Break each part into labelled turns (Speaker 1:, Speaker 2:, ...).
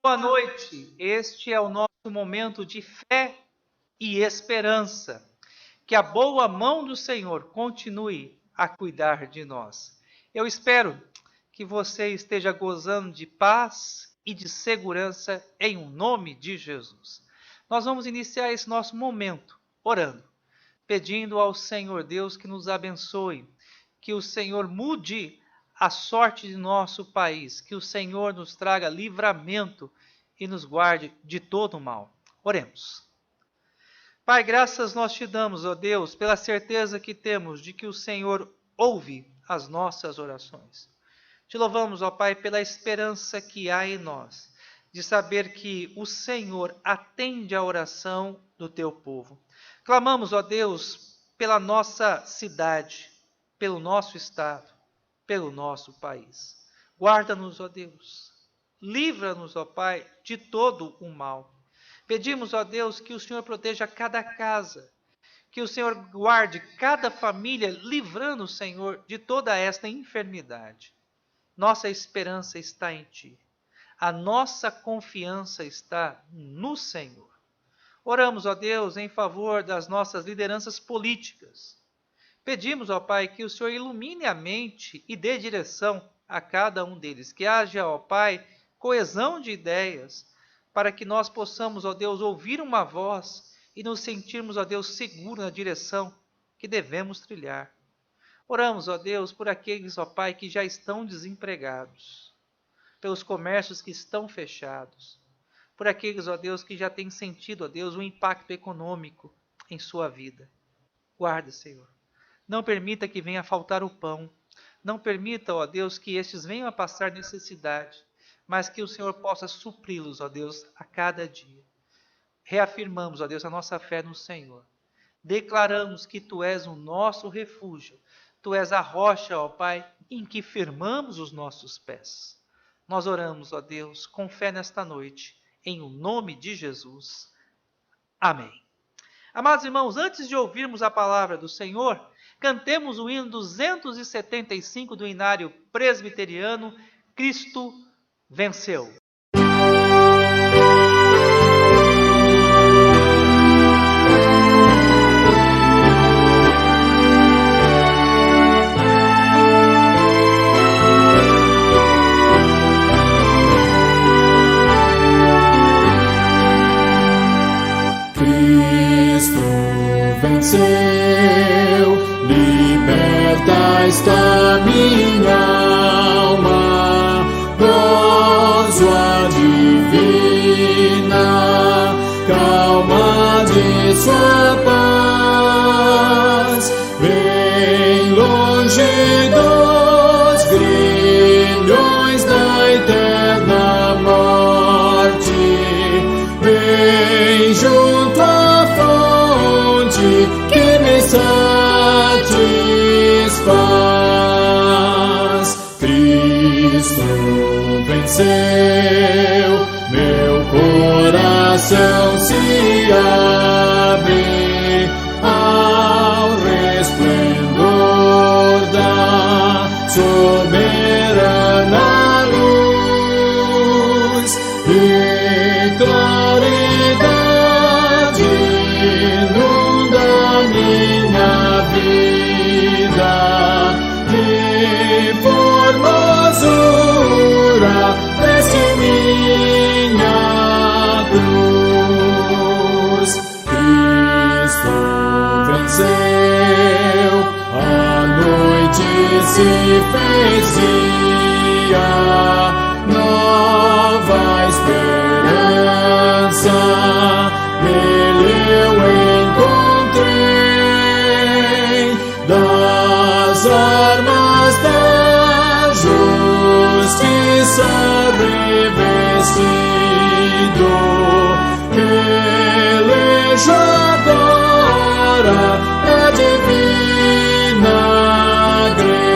Speaker 1: Boa noite, este é o nosso momento de fé e esperança. Que a boa mão do Senhor continue a cuidar de nós. Eu espero que você esteja gozando de paz e de segurança em nome de Jesus. Nós vamos iniciar esse nosso momento orando, pedindo ao Senhor Deus que nos abençoe, que o Senhor mude a sorte de nosso país, que o Senhor nos traga livramento e nos guarde de todo o mal. Oremos. Pai, graças nós te damos, ó Deus, pela certeza que temos de que o Senhor ouve as nossas orações. Te louvamos, ó Pai, pela esperança que há em nós, de saber que o Senhor atende a oração do teu povo. Clamamos, ó Deus, pela nossa cidade, pelo nosso estado, pelo nosso país. Guarda-nos, ó Deus. Livra-nos, ó Pai, de todo o mal. Pedimos, ó Deus, que o Senhor proteja cada casa, que o Senhor guarde cada família, livrando, Senhor, de toda esta enfermidade. Nossa esperança está em Ti. A nossa confiança está no Senhor. Oramos, ó Deus, em favor das nossas lideranças políticas. Pedimos, ó Pai, que o Senhor ilumine a mente e dê direção a cada um deles. Que haja, ó Pai, coesão de ideias, para que nós possamos, ó Deus, ouvir uma voz e nos sentirmos, ó Deus, seguros na direção que devemos trilhar. Oramos, ó Deus, por aqueles, ó Pai, que já estão desempregados, pelos comércios que estão fechados, por aqueles, ó Deus, que já têm sentido, ó Deus, o impacto econômico em sua vida. Guarda, Senhor. Não permita que venha a faltar o pão. Não permita, ó Deus, que estes venham a passar necessidade, mas que o Senhor possa supri-los, ó Deus, a cada dia. Reafirmamos, ó Deus, a nossa fé no Senhor. Declaramos que Tu és o nosso refúgio. Tu és a rocha, ó Pai, em que firmamos os nossos pés. Nós oramos, ó Deus, com fé nesta noite, em o nome de Jesus. Amém. Amados irmãos, antes de ouvirmos a palavra do Senhor, cantemos o hino 275 do Inário Presbiteriano, Cristo venceu.
Speaker 2: Cristo venceu, liberta esta minha alma, gozo a divina calma de sua paz, bem longe dos grilhões da eterna morte, bem junto à fonte que me satisfaz. Cristo venceu, meu coração se abre ao resplendor da soberana luz e claridade inunda minha vida e formosura desce minha cruz. Cristo venceu, a noite se fez dia, nova esperança nele eu encontrei, das armas da justiça revestido, elejo agora a divina grei.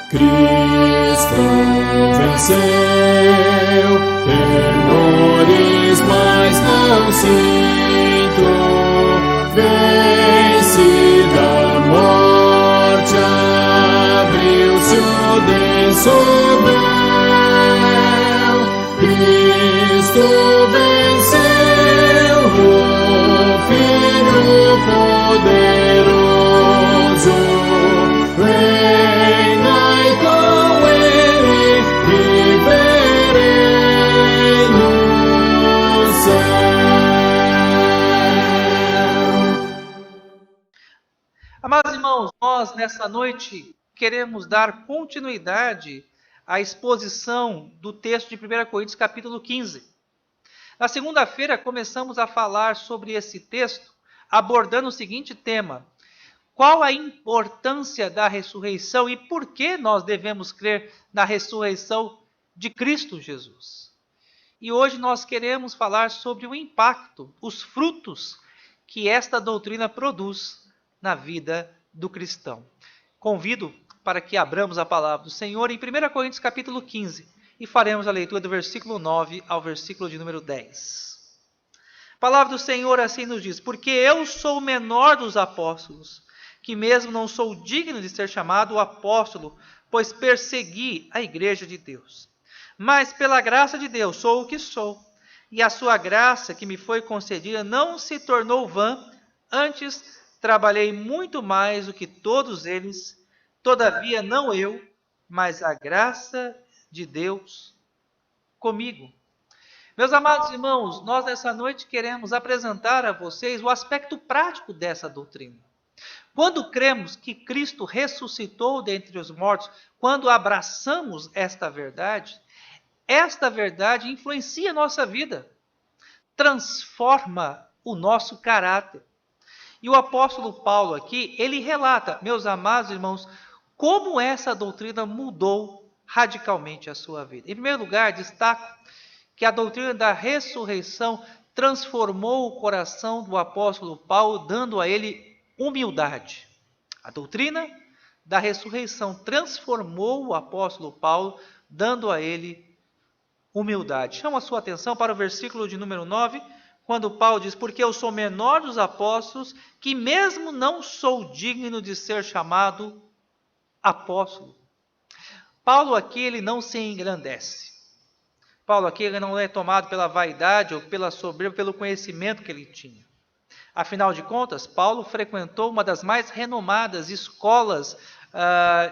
Speaker 2: Cristo venceu, temores mais não sinto, desceu, Cristo venceu, o Filho poderoso, reinai com Ele, viverei no céu.
Speaker 1: Amados irmãos, nós nessa noite queremos dar continuidade à exposição do texto de 1 Coríntios capítulo 15. Na segunda-feira começamos a falar sobre esse texto, abordando o seguinte tema: qual a importância da ressurreição e por que nós devemos crer na ressurreição de Cristo Jesus? E hoje nós queremos falar sobre o impacto, os frutos que esta doutrina produz na vida do cristão. Convido para que abramos a palavra do Senhor em 1 Coríntios capítulo 15 e faremos a leitura do versículo 9 ao versículo de número 10. A palavra do Senhor assim nos diz: porque eu sou o menor dos apóstolos, que mesmo não sou digno de ser chamado apóstolo, pois persegui a igreja de Deus. Mas pela graça de Deus sou o que sou, e a sua graça que me foi concedida não se tornou vã, antes trabalhei muito mais do que todos eles, todavia não eu, mas a graça de Deus comigo. Meus amados irmãos, nós nessa noite queremos apresentar a vocês o aspecto prático dessa doutrina. Quando cremos que Cristo ressuscitou dentre os mortos, quando abraçamos esta verdade influencia a nossa vida, transforma o nosso caráter. E o apóstolo Paulo aqui, ele relata, meus amados irmãos, como essa doutrina mudou radicalmente a sua vida. Em primeiro lugar, destaco que a doutrina da ressurreição transformou o coração do apóstolo Paulo, dando a ele humildade. A doutrina da ressurreição transformou o apóstolo Paulo, dando a ele humildade. Chamo a sua atenção para o versículo de número 9, quando Paulo diz: porque eu sou menor dos apóstolos, que mesmo não sou digno de ser chamado apóstolo. Paulo aqui ele não se engrandece. Paulo aqui ele não é tomado pela vaidade ou pela soberba, pelo conhecimento que ele tinha. Afinal de contas, Paulo frequentou uma das mais renomadas escolas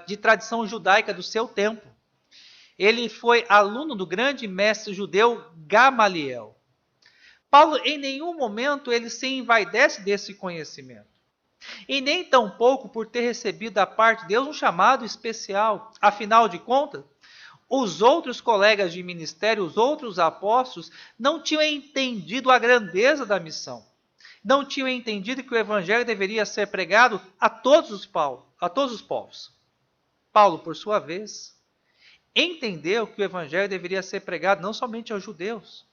Speaker 1: de tradição judaica do seu tempo. Ele foi aluno do grande mestre judeu Gamaliel. Paulo, em nenhum momento, ele se envaidece desse conhecimento. E nem tampouco por ter recebido da parte de Deus um chamado especial. Afinal de contas, os outros colegas de ministério, os outros apóstolos, não tinham entendido a grandeza da missão. Não tinham entendido que o evangelho deveria ser pregado a todos os povos. Paulo, por sua vez, entendeu que o evangelho deveria ser pregado não somente aos judeus.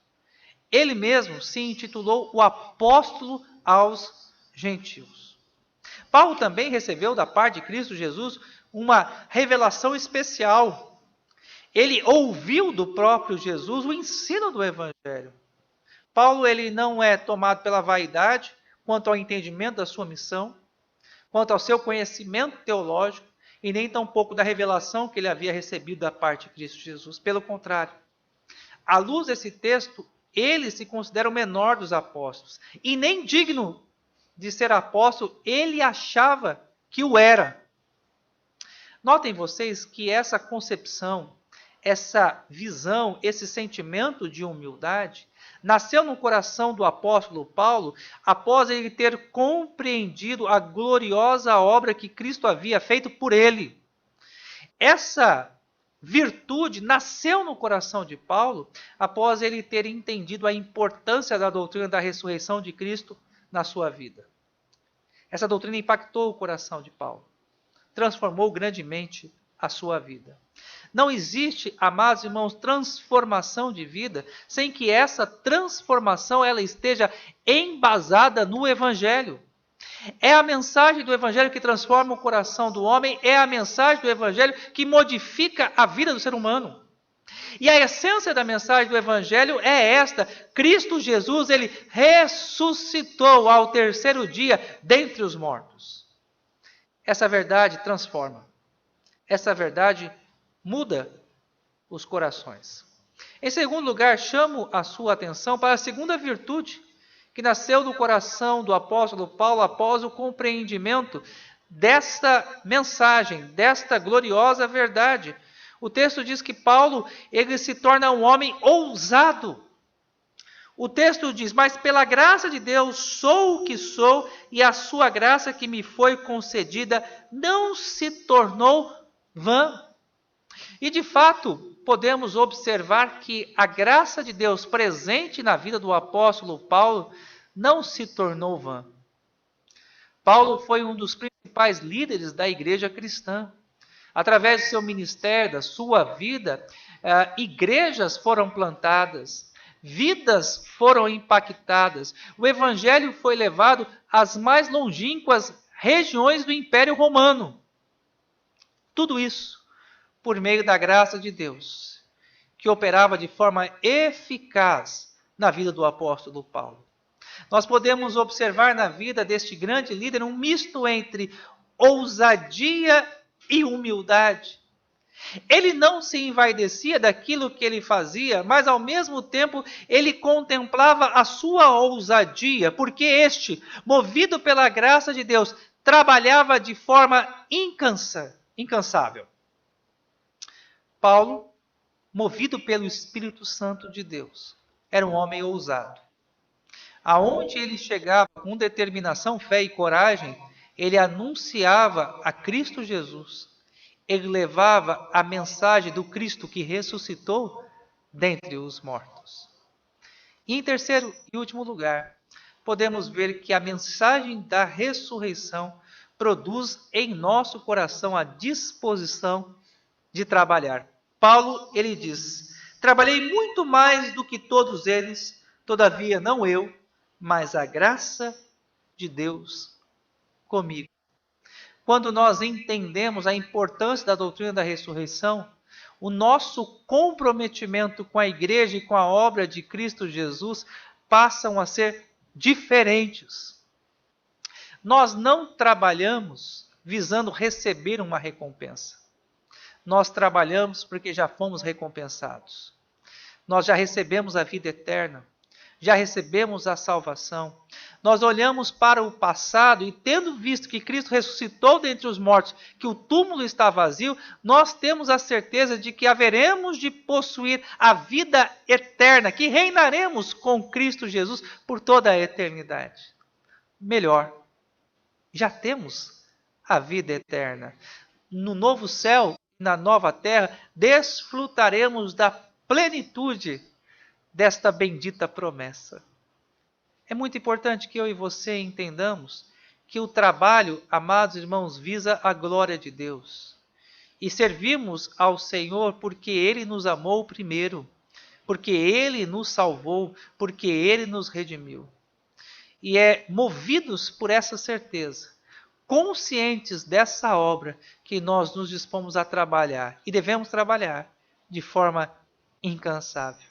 Speaker 1: Ele mesmo se intitulou o apóstolo aos gentios. Paulo também recebeu da parte de Cristo Jesus uma revelação especial. Ele ouviu do próprio Jesus o ensino do evangelho. Paulo ele não é tomado pela vaidade quanto ao entendimento da sua missão, quanto ao seu conhecimento teológico, e nem tampouco da revelação que ele havia recebido da parte de Cristo Jesus. Pelo contrário, à luz desse texto, ele se considera o menor dos apóstolos. E nem digno de ser apóstolo, ele achava que o era. Notem vocês que essa concepção, essa visão, esse sentimento de humildade, nasceu no coração do apóstolo Paulo após ele ter compreendido a gloriosa obra que Cristo havia feito por ele. Essa virtude nasceu no coração de Paulo após ele ter entendido a importância da doutrina da ressurreição de Cristo na sua vida. Essa doutrina impactou o coração de Paulo, transformou grandemente a sua vida. Não existe, amados irmãos, transformação de vida sem que essa transformação ela esteja embasada no Evangelho. É a mensagem do Evangelho que transforma o coração do homem, é a mensagem do Evangelho que modifica a vida do ser humano. E a essência da mensagem do Evangelho é esta: Cristo Jesus, ele ressuscitou ao terceiro dia dentre os mortos. Essa verdade transforma. essa verdade muda os corações. Em segundo lugar, chamo a sua atenção para a segunda virtude que nasceu do coração do apóstolo Paulo após o compreendimento desta mensagem, desta gloriosa verdade. O texto diz que Paulo, ele se torna um homem ousado. O texto diz, mas pela graça de Deus sou o que sou, e a sua graça que me foi concedida não se tornou vã. E de fato, podemos observar que a graça de Deus presente na vida do apóstolo Paulo não se tornou vã. Paulo foi um dos principais líderes da igreja cristã. Através do seu ministério, da sua vida, igrejas foram plantadas, vidas foram impactadas, o evangelho foi levado às mais longínquas regiões do Império Romano. Tudo isso por meio da graça de Deus, que operava de forma eficaz na vida do apóstolo Paulo. Nós podemos observar na vida deste grande líder um misto entre ousadia e humildade. Ele não se envaidecia daquilo que ele fazia, mas ao mesmo tempo ele contemplava a sua ousadia, porque este, movido pela graça de Deus, trabalhava de forma incansável. Paulo, movido pelo Espírito Santo de Deus, era um homem ousado. Aonde ele chegava com determinação, fé e coragem, ele anunciava a Cristo Jesus. Ele levava a mensagem do Cristo que ressuscitou dentre os mortos. E em terceiro e último lugar, podemos ver que a mensagem da ressurreição produz em nosso coração a disposição de trabalhar. Paulo, ele diz, trabalhei muito mais do que todos eles, todavia não eu, mas a graça de Deus comigo. Quando nós entendemos a importância da doutrina da ressurreição, o nosso comprometimento com a igreja e com a obra de Cristo Jesus passam a ser diferentes. Nós não trabalhamos visando receber uma recompensa. Nós trabalhamos porque já fomos recompensados. Nós já recebemos a vida eterna. Já recebemos a salvação. Nós olhamos para o passado e, tendo visto que Cristo ressuscitou dentre os mortos, que o túmulo está vazio, nós temos a certeza de que haveremos de possuir a vida eterna, que reinaremos com Cristo Jesus por toda a eternidade. Melhor, já temos a vida eterna. No novo céu, na nova terra, desfrutaremos da plenitude desta bendita promessa. É muito importante que eu e você entendamos que o trabalho, amados irmãos, visa a glória de Deus. E servimos ao Senhor porque Ele nos amou primeiro, porque Ele nos salvou, porque Ele nos redimiu. E é movidos por essa certeza, conscientes dessa obra, que nós nos dispomos a trabalhar. E devemos trabalhar de forma incansável.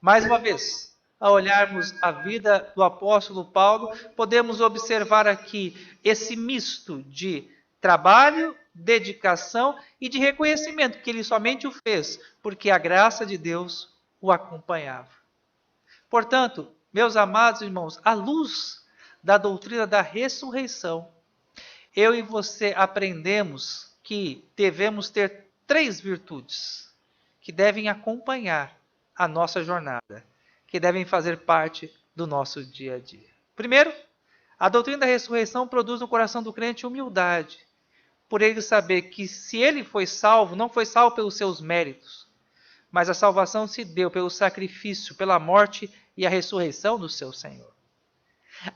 Speaker 1: Mais uma vez, ao olharmos a vida do apóstolo Paulo, podemos observar aqui esse misto de trabalho, dedicação e de reconhecimento, que ele somente o fez porque a graça de Deus o acompanhava. Portanto, meus amados irmãos, à luz da doutrina da ressurreição, eu e você aprendemos que devemos ter 3 virtudes que devem acompanhar a nossa jornada, que devem fazer parte do nosso dia a dia. Primeiro, a doutrina da ressurreição produz no coração do crente humildade, por ele saber que se ele foi salvo, não foi salvo pelos seus méritos, mas a salvação se deu pelo sacrifício, pela morte e a ressurreição do seu Senhor.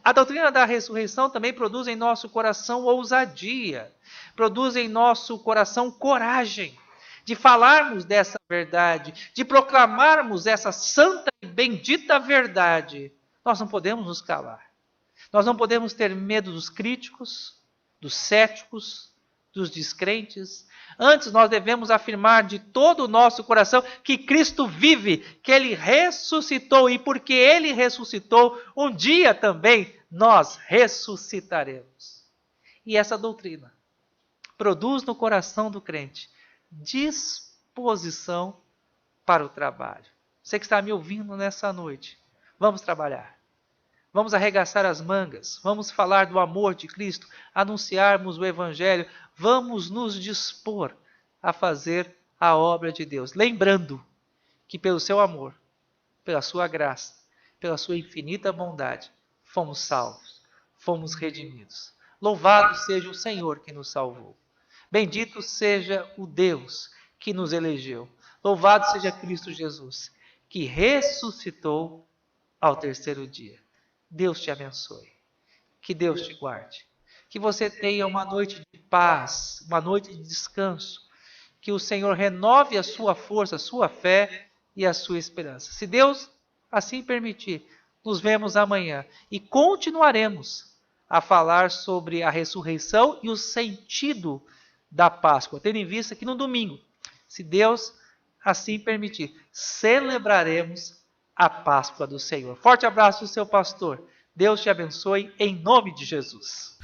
Speaker 1: A doutrina da ressurreição também produz em nosso coração ousadia, produz em nosso coração coragem, de falarmos dessa verdade, de proclamarmos essa santa e bendita verdade. Nós não podemos nos calar. Nós não podemos ter medo dos críticos, dos céticos, dos descrentes. Antes, nós devemos afirmar de todo o nosso coração que Cristo vive, que Ele ressuscitou, e porque Ele ressuscitou, um dia também nós ressuscitaremos. E essa doutrina produz no coração do crente disposição para o trabalho. Você que está me ouvindo nessa noite, vamos trabalhar. Vamos arregaçar as mangas, vamos falar do amor de Cristo, anunciarmos o Evangelho, vamos nos dispor a fazer a obra de Deus. Lembrando que pelo seu amor, pela sua graça, pela sua infinita bondade, fomos salvos, fomos redimidos. Louvado seja o Senhor que nos salvou. Bendito seja o Deus que nos elegeu. Louvado seja Cristo Jesus, que ressuscitou ao terceiro dia. Deus te abençoe. Que Deus te guarde. Que você tenha uma noite de paz, uma noite de descanso. Que o Senhor renove a sua força, a sua fé e a sua esperança. Se Deus assim permitir, nos vemos amanhã e continuaremos a falar sobre a ressurreição e o sentido da Páscoa, tendo em vista que no domingo, se Deus assim permitir, celebraremos a Páscoa do Senhor. Forte abraço do seu pastor. Deus te abençoe em nome de Jesus.